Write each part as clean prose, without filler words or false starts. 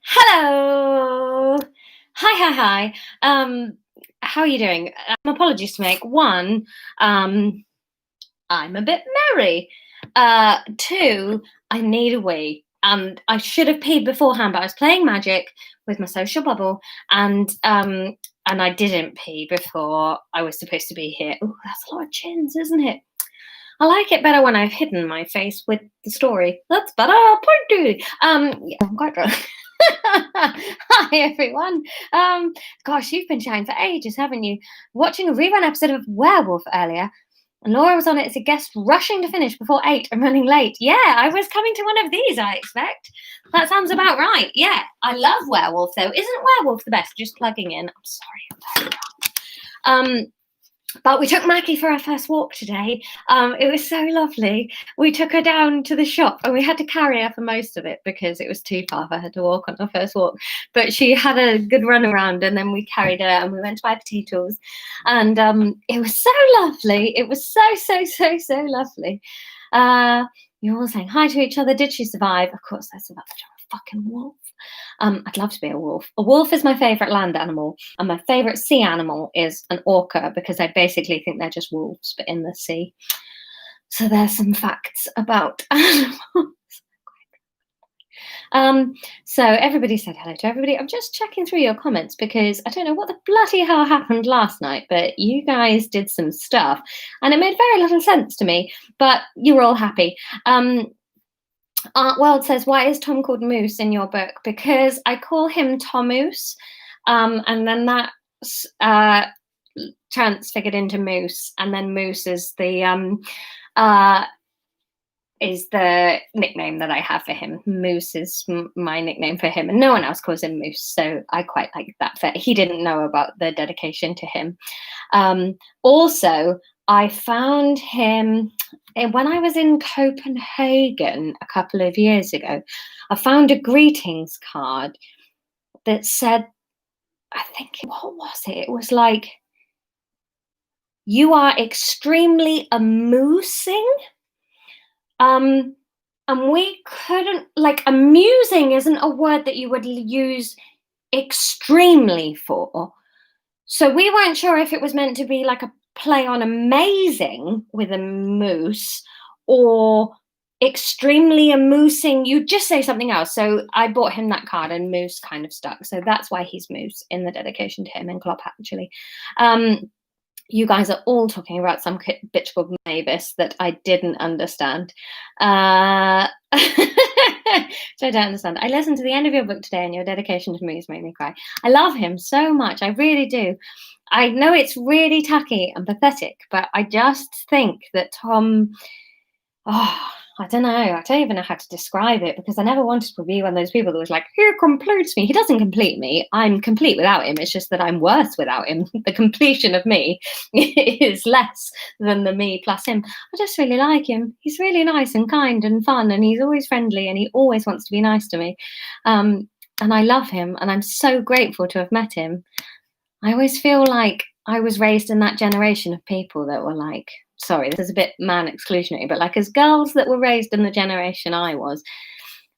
Hello. Hi. How are you doing? Apologies to make. One, I'm a bit merry. Two, I need a wee. And I should have peed beforehand, but I was playing Magic with my social bubble, and I didn't pee before I was supposed to be here. Oh, that's a lot of chins, isn't it? I like it better when I've hidden my face with the story. That's better. Point two. Yeah, I'm quite drunk. Hi everyone. Gosh, you've been chatting for ages, haven't you? Watching a rerun episode of Werewolf earlier. And Laura was on it as a guest, rushing to finish before 8 and running late. Yeah, I was coming to one of these, I expect. That sounds about right. Yeah, I love Werewolf though. Isn't Werewolf the best? Just plugging in. I'm sorry, I'm very drunk. But we took Maggie for our first walk today. It was so lovely. We took her down to the shop and we had to carry her for most of it because it was too far for her to walk on her first walk. But she had a good run around and then we carried her and we went to buy potatoes. And it was so lovely. It was so lovely. You're all saying hi to each other. Did she survive? Of course I survived. I'm a fucking wolf. I'd love to be a wolf. A wolf is my favourite land animal, and my favourite sea animal is an orca because I basically think they're just wolves but in the sea. So there's some facts about animals. So everybody said hello to everybody. I'm just checking through your comments because I don't know what the bloody hell happened last night, but you guys did some stuff and it made very little sense to me, but you were all happy. Art World says, why is Tom called Moose in your book? Because I call him Tomoose, and then that's transfigured into Moose, and then Moose is the nickname that I have for him. Moose is my nickname for him, and no one else calls him Moose, so I quite like that. He didn't know about the dedication to him. Also, I found him when I was in Copenhagen a couple of years ago. I found a greetings card that said, what was it? It was like, you are extremely amusing. And we couldn't, amusing isn't a word that you would use extremely for. So we weren't sure if it was meant to be like a play on amazing with a moose or extremely amusing. You just say something else. So I bought him that card and Moose kind of stuck. So that's why he's Moose in the dedication to him in Klopp, actually. You guys are all talking about some bitch called Mavis that I didn't understand. So I don't understand. I listened to the end of your book today and your dedication to Moose made me cry. I love him so much. I really do. I know it's really tacky and pathetic, but I just think that Tom, I don't know. I don't even know how to describe it because I never wanted to be one of those people that was like, he completes me. He doesn't complete me. I'm complete without him. It's just that I'm worse without him. The completion of me is less than the me plus him. I just really like him. He's really nice and kind and fun, and he's always friendly and he always wants to be nice to me. And I love him, and I'm so grateful to have met him. I always feel like I was raised in that generation of people that were like, sorry, this is a bit man exclusionary, but like as girls that were raised in the generation I was,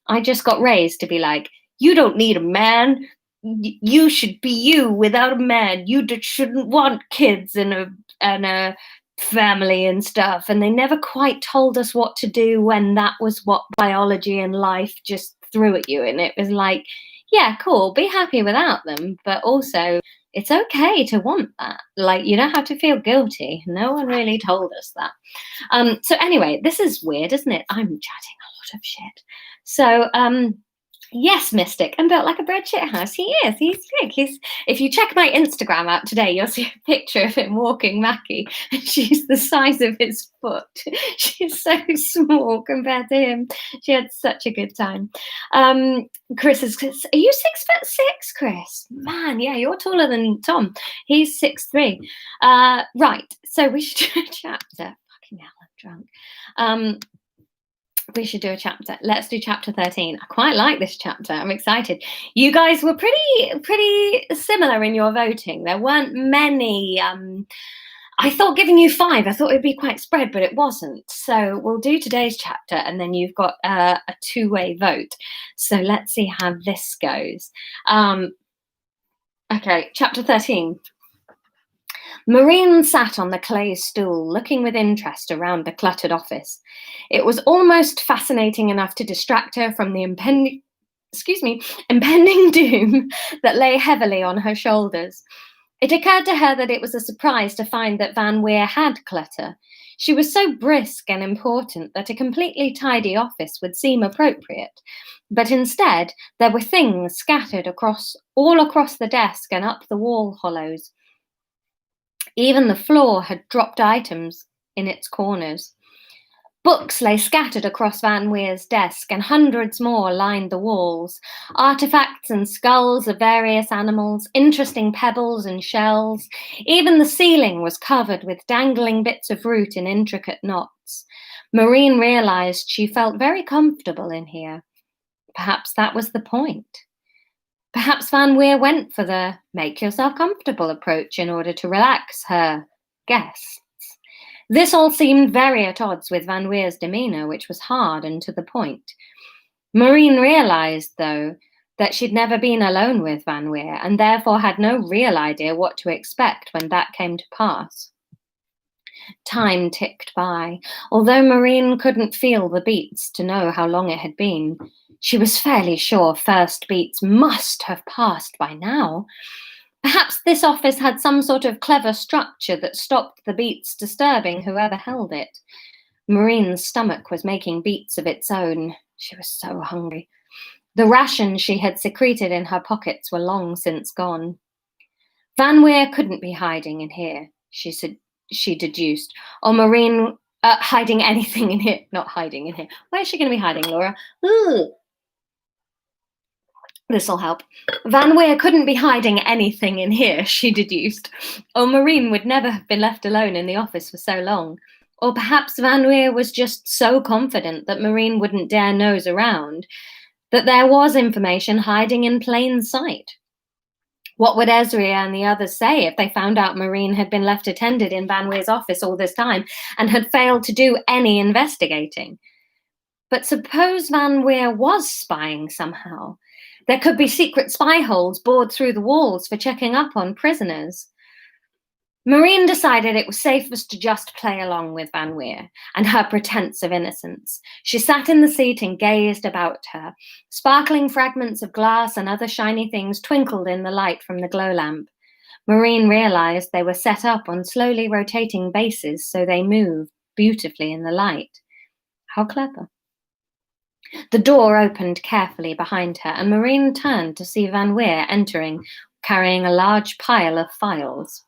I just got raised to be like, you don't need a man. You should be you without a man. You shouldn't want kids and a family and stuff. And they never quite told us what to do when that was what biology and life just threw at you. And it was like, yeah, cool, be happy without them, but also it's okay to want that. Like, you don't have to feel guilty. No one really told us that. So anyway, this is weird, isn't it? I'm chatting a lot of shit. So yes, Mystic, and built like a bread shit house. He is. He's big. If you check my Instagram out today, you'll see a picture of him walking Mackie, and she's the size of his foot. She's so small compared to him. She had such a good time. Chris is. Are you 6'6", Chris? Man, yeah, you're taller than Tom. He's 6'3". Right. So we should do a chapter. Fucking hell, I'm drunk. We should do a chapter. Let's do chapter 13. I quite like this chapter. I'm excited. You guys were pretty similar in your voting. There weren't many I thought giving you 5, I thought it'd be quite spread, but it wasn't. So we'll do today's chapter, and then you've got a two-way vote. So let's see how this goes. Okay, chapter 13. Maureen sat on the clay stool, looking with interest around the cluttered office. It was almost fascinating enough to distract her from the impending doom that lay heavily on her shoulders. It occurred to her that it was a surprise to find that Vanweer had clutter. She was so brisk and important that a completely tidy office would seem appropriate. But instead, there were things scattered all across the desk and up the wall hollows. Even the floor had dropped items in its corners. Books lay scattered across Vanweer's desk, and hundreds more lined the walls. Artifacts and skulls of various animals, interesting pebbles and shells. Even the ceiling was covered with dangling bits of root in intricate knots. Maureen realized she felt very comfortable in here. Perhaps that was the point. Perhaps Vanweer went for the make yourself comfortable approach in order to relax her guests. This all seemed very at odds with Vanweer's demeanour, which was hard and to the point. Maureen realised, though, that she'd never been alone with Vanweer, and therefore had no real idea what to expect when that came to pass. Time ticked by. Although Maureen couldn't feel the beats to know how long it had been, she was fairly sure first beats must have passed by now. Perhaps this office had some sort of clever structure that stopped the beats disturbing whoever held it. Maureen's stomach was making beats of its own. She was so hungry. The rations she had secreted in her pockets were long since gone. Vanweer couldn't be hiding in here, she deduced. Or Maureen hiding anything in here. Not hiding in here. Where is she going to be hiding, Laura? Ooh. This'll help. Vanweer couldn't be hiding anything in here, she deduced, or Maureen would never have been left alone in the office for so long. Or perhaps Vanweer was just so confident that Maureen wouldn't dare nose around, that there was information hiding in plain sight. What would Ezria and the others say if they found out Maureen had been left attended in Vanweer's office all this time and had failed to do any investigating? But suppose Vanweer was spying somehow. There could be secret spy holes bored through the walls for checking up on prisoners. Maureen decided it was safest to just play along with Vanweer and her pretense of innocence. She sat in the seat and gazed about her. Sparkling fragments of glass and other shiny things twinkled in the light from the glow lamp. Maureen realized they were set up on slowly rotating bases, so they moved beautifully in the light. How clever. The door opened carefully behind her, and Maureen turned to see Vanweer entering, carrying a large pile of files.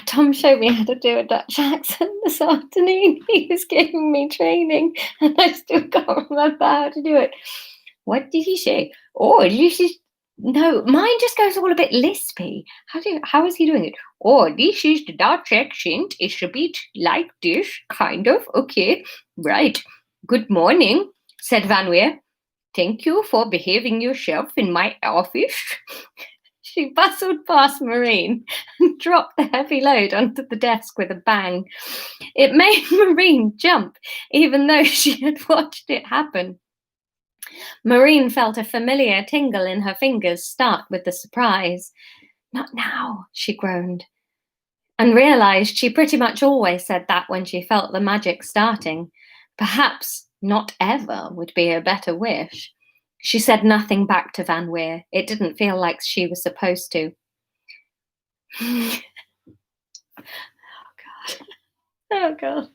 Tom showed me how to do a Dutch accent this afternoon. He was giving me training, and I still can't remember how to do it. What did he say? Oh, this is... No, mine just goes all a bit lispy. How is he doing it? Oh, this is the Dutch accent. It's a bit like this, kind of. Okay, right. Good morning, said Vanweer. Thank you for behaving yourself in my office. She bustled past Maureen and dropped the heavy load onto the desk with a bang. It made Maureen jump, even though she had watched it happen. Maureen felt a familiar tingle in her fingers start with the surprise. Not now, she groaned, and realized she pretty much always said that when she felt the magic starting. Perhaps not ever would be a better wish. She said nothing back to Vanweer. It didn't feel like she was supposed to. Oh, God. Oh, God.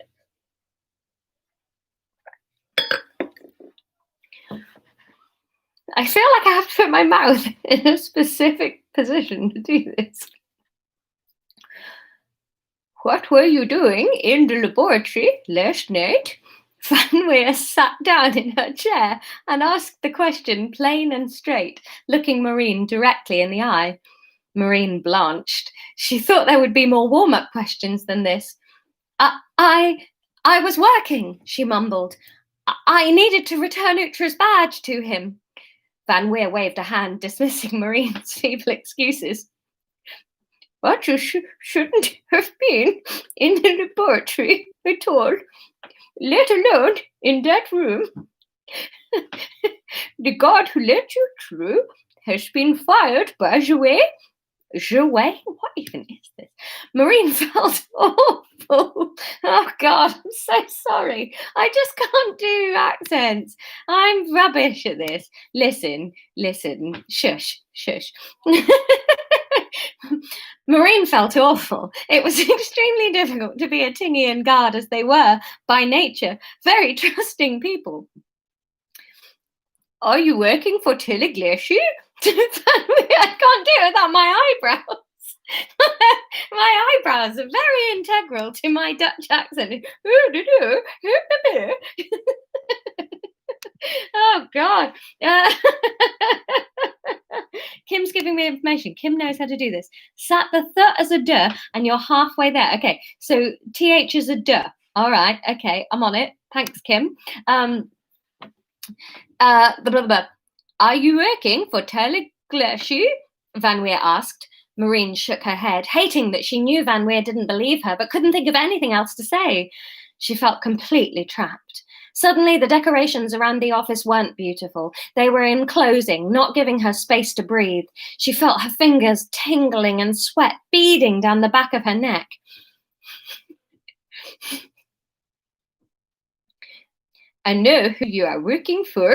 I feel like I have to put my mouth in a specific position to do this. What were you doing in the laboratory last night? Vanweer sat down in her chair and asked the question plain and straight, looking Maureen directly in the eye. Maureen blanched. She thought there would be more warm-up questions than this. I was working, she mumbled. I needed to return Utra's badge to him. Vanweer waved a hand, dismissing Maureen's feeble excuses. But you shouldn't have been in the laboratory at all, let alone in that room. The guard who let you through has been fired by Jouet. Jouet? What even is this? Maureen felt awful. Oh God, I'm so sorry. I just can't do accents. I'm rubbish at this. Listen. Shush. Maureen felt awful. It was extremely difficult to be a Tingian guard, as they were, by nature, very trusting people. Are you working for Tilligleshi? I can't do it without my eyebrows. My eyebrows are very integral to my Dutch accent. Oh, God. Kim's giving me information. Kim knows how to do this. Sat the th as a duh, and you're halfway there. Okay, so th is a duh. All right, okay, I'm on it. Thanks, Kim. Are you working for Telegleshi? Vanweer asked. Maureen shook her head, hating that she knew Vanweer didn't believe her, but couldn't think of anything else to say. She felt completely trapped. Suddenly, the decorations around the office weren't beautiful. They were enclosing, not giving her space to breathe. She felt her fingers tingling and sweat beading down the back of her neck. I know who you are working for,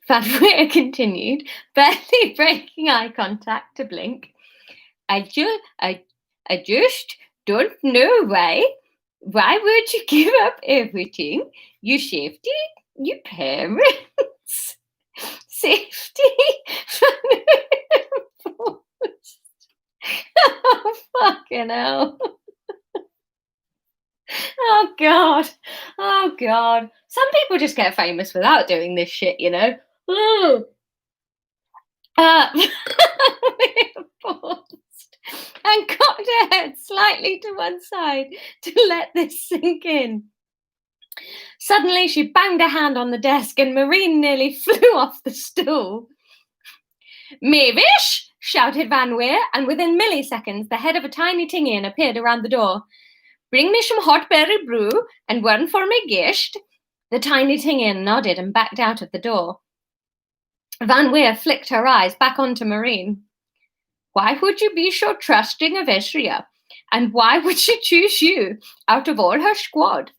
Vanweer continued, barely breaking eye contact to blink. I just don't know why. Why would you give up everything? Your safety? Your parents? Safety? Oh, fucking hell. Oh, God. Oh, God. Some people just get famous without doing this shit, you know? Ooh. Paused and cocked her head slightly to one side to let this sink in. Suddenly, she banged her hand on the desk and Maureen nearly flew off the stool. Mavish! Shouted Vanweer, and within milliseconds, the head of a tiny Tingian appeared around the door. Bring me some hot berry brew and one for my guest. The tiny Tingian nodded and backed out of the door. Vanweer flicked her eyes back onto Maureen. Why would you be so trusting of Ezria? And why would she choose you out of all her squad?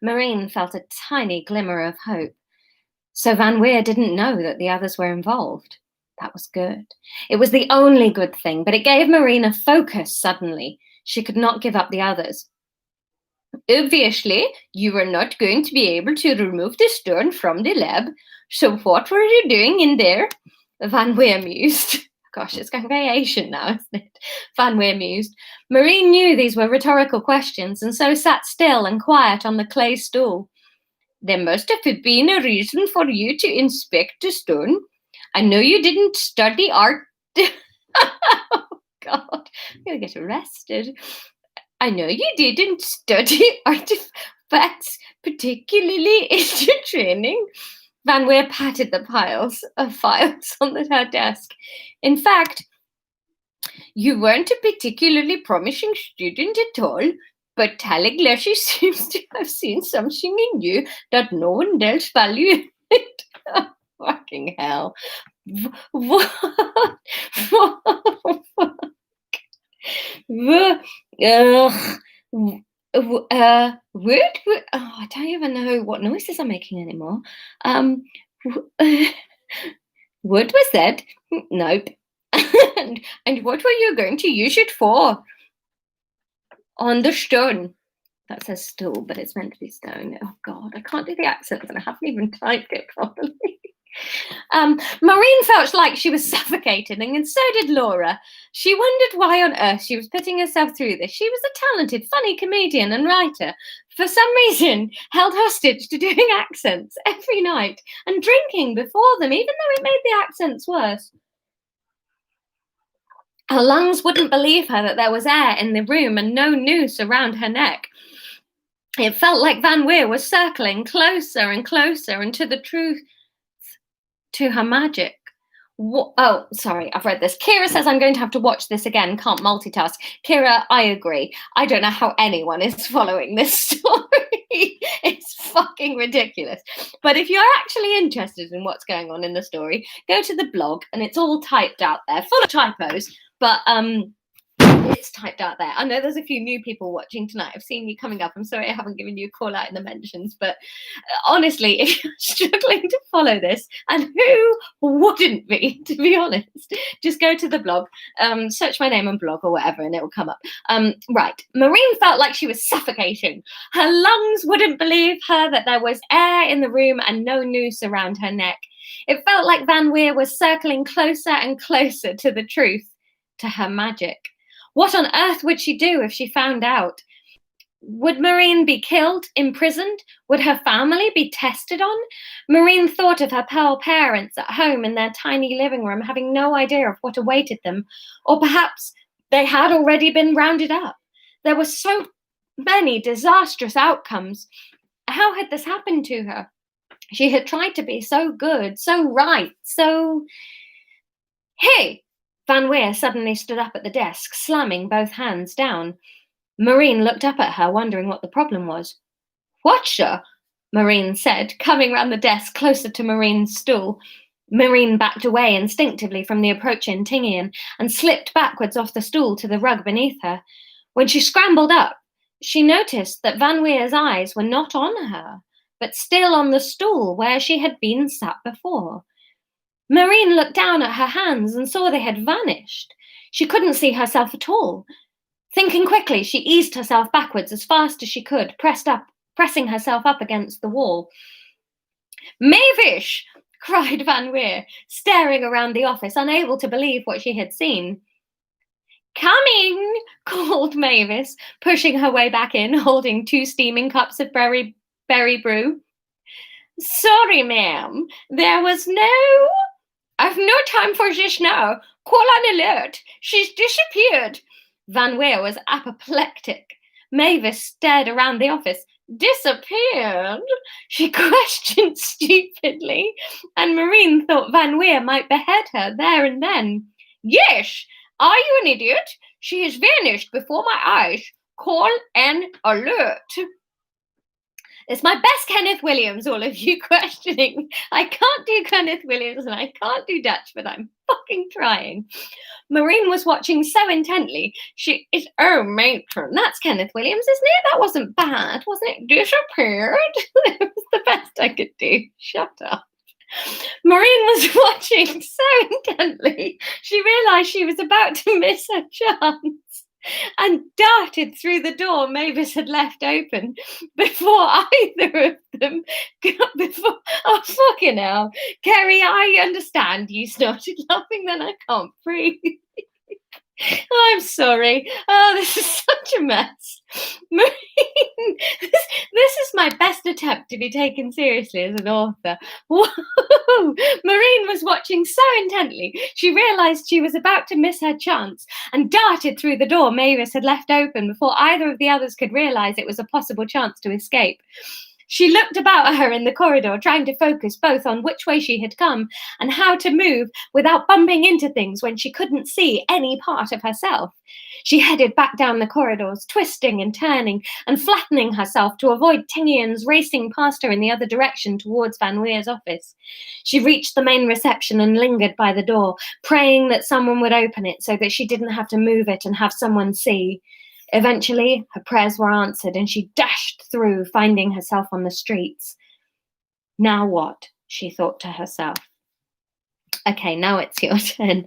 Maureen felt a tiny glimmer of hope. So Vanweer didn't know that the others were involved. That was good. It was the only good thing, but it gave Maureen a focus suddenly. She could not give up the others. Obviously, you were not going to be able to remove the stone from the lab, so what were you doing in there? Vanweer mused. Gosh, it's going very Asian now, isn't it? Vanweer mused. Maureen knew these were rhetorical questions, and so sat still and quiet on the clay stool. There must have been a reason for you to inspect the stone. I know you didn't study art. Oh, God, I'm going to get arrested. I know you didn't study artifacts, particularly in your training. Vanweer patted the piles of files on her desk. In fact, you weren't a particularly promising student at all, but Taligleshi seems to have seen something in you that no one else valued. Oh, fucking hell. What? I don't even know what noises I'm making anymore. What was that? Nope. and what were you going to use it for? On the stone. That says stool, but it's meant to be stone. Oh, God, I can't do the accents and I haven't even typed it properly. Maureen felt like she was suffocating, and so did Laura. She wondered why on earth she was putting herself through this. She was a talented, funny comedian and writer, for some reason held hostage to doing accents every night and drinking before them, even though it made the accents worse. Her lungs wouldn't believe her that there was air in the room and no noose around her neck. It felt like Vanweer was circling closer and closer into the truth, to her magic. Oh, sorry, I've read this. Kira says I'm going to have to watch this again. Can't multitask. Kira, I agree. I don't know how anyone is following this story. It's fucking ridiculous. But if you're actually interested in what's going on in the story, go to the blog, and it's all typed out there, full of typos. But it's typed out there. I know there's a few new people watching tonight. I've seen you coming up. I'm sorry I haven't given you a call out in the mentions, but honestly, if you're struggling to follow this, and who wouldn't be honest, just go to the blog, search my name on blog or whatever, and it will come up. Right. Maureen felt like she was suffocating. Her lungs wouldn't believe her that there was air in the room and no noose around her neck. It felt like Vanweer was circling closer and closer to the truth, to her magic. What on earth would she do if she found out? Would Maureen be killed, imprisoned? Would her family be tested on? Maureen thought of her Pearl parents at home in their tiny living room, having no idea of what awaited them. Or perhaps they had already been rounded up. There were so many disastrous outcomes. How had this happened to her? She had tried to be so good, so right, so... Hey! Vanweer suddenly stood up at the desk, slamming both hands down. Maureen looked up at her, wondering what the problem was. Whatcha? Maureen said, coming round the desk closer to Maureen's stool. Maureen backed away instinctively from the approaching Tingian and slipped backwards off the stool to the rug beneath her. When she scrambled up, she noticed that Vanweer's eyes were not on her, but still on the stool where she had been sat before. Maureen looked down at her hands and saw they had vanished. She couldn't see herself at all. Thinking quickly, she eased herself backwards as fast as she could, pressing herself up against the wall. Mavish! Cried Vanweer, staring around the office, unable to believe what she had seen. Coming! Called Mavis, pushing her way back in, holding 2 steaming cups of berry brew. Sorry, ma'am. I've no time for this now. Call an alert. She's disappeared. Vanweer was apoplectic. Mavis stared around the office. Disappeared? She questioned stupidly, and Maureen thought Vanweer might behead her there and then. Yes, are you an idiot? She has vanished before my eyes. Call an alert. It's my best Kenneth Williams, all of you questioning. I can't do Kenneth Williams and I can't do Dutch, but I'm fucking trying. Maureen was watching so intently. Oh, matron, that's Kenneth Williams, isn't it? That wasn't bad, wasn't it? Disappeared. It was the best I could do. Shut up. Maureen was watching so intently, she realised she was about to miss her chance and darted through the door Mavis had left open before either of them oh, fucking hell. Kerry, I understand you started laughing, then I can't breathe. I'm sorry. Oh, this is such a mess. Maureen, this is my best attempt to be taken seriously as an author. Whoa! Maureen was watching so intently, she realised she was about to miss her chance and darted through the door Mavis had left open before either of the others could realise it was a possible chance to escape. She looked about her in the corridor, trying to focus both on which way she had come and how to move without bumping into things when she couldn't see any part of herself. She headed back down the corridors, twisting and turning and flattening herself to avoid Tingians racing past her in the other direction towards Vanweer's office. She reached the main reception and lingered by the door, praying that someone would open it so that she didn't have to move it and have someone see. Eventually, her prayers were answered and she dashed through, finding herself on the streets. Now what? She thought to herself. Okay, now it's your turn.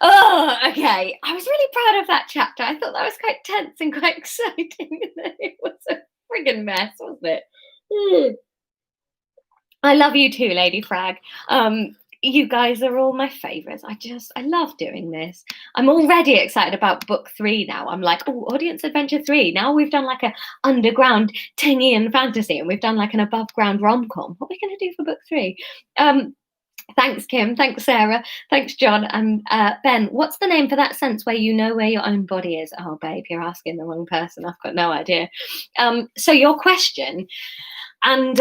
Oh, okay. I was really proud of that chapter. I thought that was quite tense and quite exciting. It was a friggin' mess, wasn't it? I love you too, Lady Frag. You guys are all my favourites. I love doing this. I'm already excited about book 3 now. I'm like, oh, Audience Adventure 3. Now we've done like a underground Tingian fantasy and we've done like an above ground rom-com. What are we going to do for book 3? Thanks, Kim. Thanks, Sarah. Thanks, John. And Ben, what's the name for that sense where you know where your own body is? Oh, babe, you're asking the wrong person. I've got no idea. So your question, and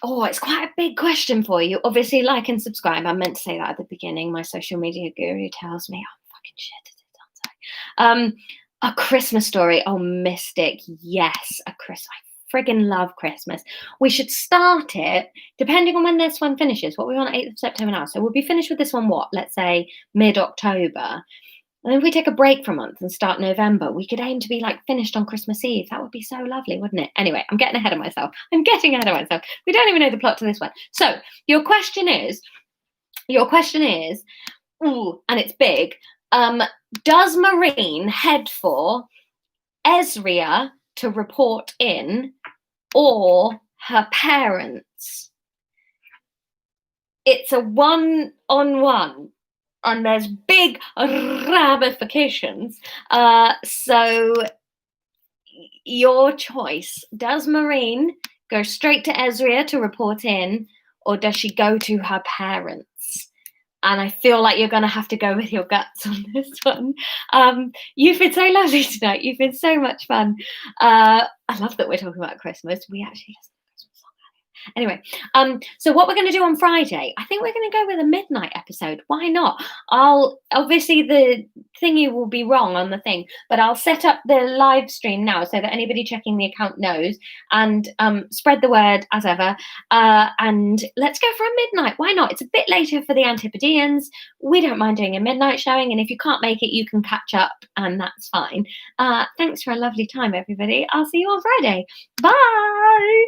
Oh, it's quite a big question for you. Obviously, like and subscribe. I meant to say that at the beginning. My social media guru tells me I'm fucking shit at it. A Christmas story. Oh, Mystic. Yes, a Christmas. I friggin' love Christmas. We should start it depending on when this one finishes. What we on 8th of September now. So we'll be finished with this one, what? Let's say mid-October. And if we take a break for a month and start November, we could aim to be like finished on Christmas Eve. That would be so lovely, wouldn't it? Anyway, I'm getting ahead of myself. We don't even know the plot to this one. So your question is, ooh, and it's big. Does Marine head for Ezria to report in or her parents? It's a one-on-one. And there's big ramifications. So your choice. Does Marine go straight to Ezria to report in, or does she go to her parents? And I feel like you're going to have to go with your guts on this one. You've been so lovely tonight. You've been so much fun. I love that we're talking about Christmas. We actually just anyway, so what we're going to do on Friday, I think we're going to go with a midnight episode. Why not? I'll obviously the thingy will be wrong on the thing, but I'll set up the live stream now so that anybody checking the account knows, and spread the word as ever. And let's go for a midnight. Why not? It's a bit later for the Antipodeans. We don't mind doing a midnight showing, and if you can't make it, you can catch up, and that's fine. Thanks for a lovely time, everybody. I'll see you on Friday. Bye.